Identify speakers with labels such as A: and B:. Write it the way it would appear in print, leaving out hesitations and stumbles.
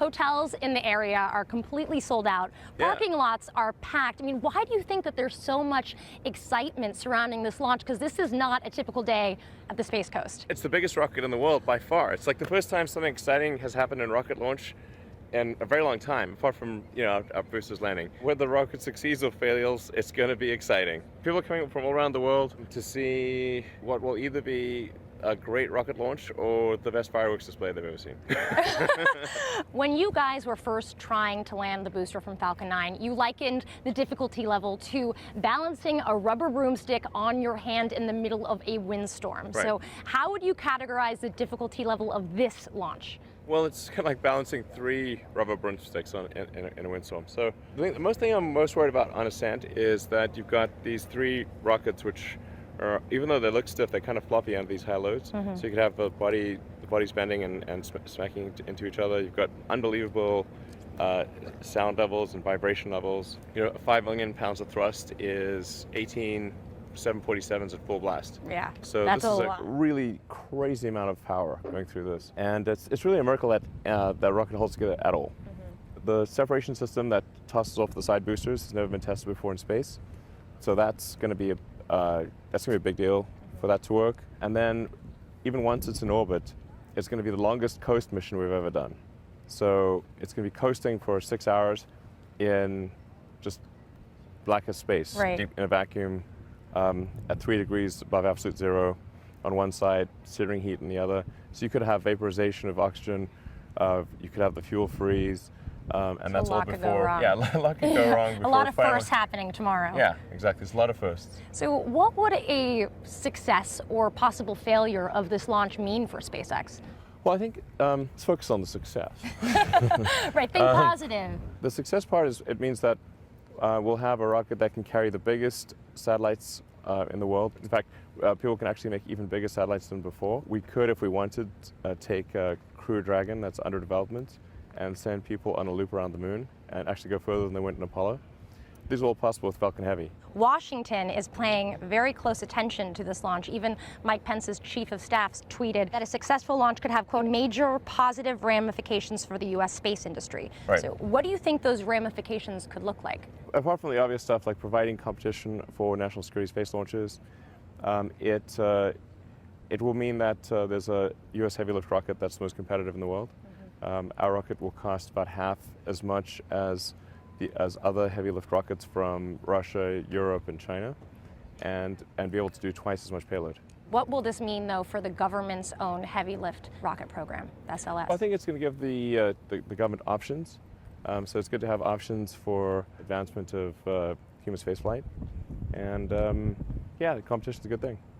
A: Hotels in the area are completely sold out. Parking lots are packed. I mean, why do you think that there's so much excitement surrounding this launch? Because this is not a typical day at the Space Coast.
B: It's the biggest rocket in the world by far. It's like the first time something exciting has happened in rocket launch in a very long time, apart from, our boosters landing. Whether the rocket succeeds or fails, it's going to be exciting. People are coming from all around the world to see what will either be a great rocket launch or the best fireworks display they've ever seen.
A: When you guys were first trying to land the booster from Falcon 9, you likened the difficulty level to balancing a rubber broomstick on your hand in the middle of a windstorm.
B: Right.
A: So how would you categorize the difficulty level of this launch?
B: Well, it's kind of like balancing 3 rubber broomsticks in a windstorm. So the most thing I'm most worried about on ascent is that you've got these 3 rockets which are, even though they look stiff, they're kind of floppy under these high loads. So you could have the body's bending and smacking into each other. You've got unbelievable sound levels and vibration levels. 5 million pounds of thrust is 18 747s at full blast.
A: Yeah,
B: so
A: that's
B: this is
A: a
B: really crazy amount of power going through this, and it's really a miracle that that rocket holds together at all. The separation system that tosses off the side boosters has never been tested before in space, so that's going to be a big deal for that to work. And then, even once it's in orbit, it's going to be the longest coast mission we've ever done. So it's going to be coasting for 6 hours in just blackest space, deep in a vacuum. At 3 degrees above absolute zero on one side, searing heat on the other. So you could have vaporization of oxygen, you could have the fuel freeze, and
A: so
B: that's all before.
A: Yeah,
B: a lot could go wrong.
A: A lot of firsts happening tomorrow.
B: Yeah, exactly. There's a lot of firsts.
A: So what would a success or possible failure of this launch mean for SpaceX?
B: Well, I think let's focus on the success.
A: Right, think positive.
B: The success part is it means that we'll have a rocket that can carry the biggest satellites in the world. In fact, people can actually make even bigger satellites than before. We could, if we wanted, take a Crew Dragon that's under development and send people on a loop around the moon and actually go further than they went in Apollo. These are all possible with Falcon Heavy.
A: Washington is paying very close attention to this launch. Even Mike Pence's chief of staff tweeted that a successful launch could have, quote, major positive ramifications for the U.S. space industry.
B: Right.
A: So what do you think those ramifications could look like?
B: Apart from the obvious stuff like providing competition for national security space launches, it will mean that there's a U.S. heavy lift rocket that's the most competitive in the world. Our rocket will cost about half as much as other heavy lift rockets from Russia, Europe, and China, and be able to do twice as much payload.
A: What will this mean, though, for the government's own heavy lift rocket program, SLS?
B: Well, I think it's going to give the government options. So it's good to have options for advancement of human spaceflight, and yeah, the competition's a good thing.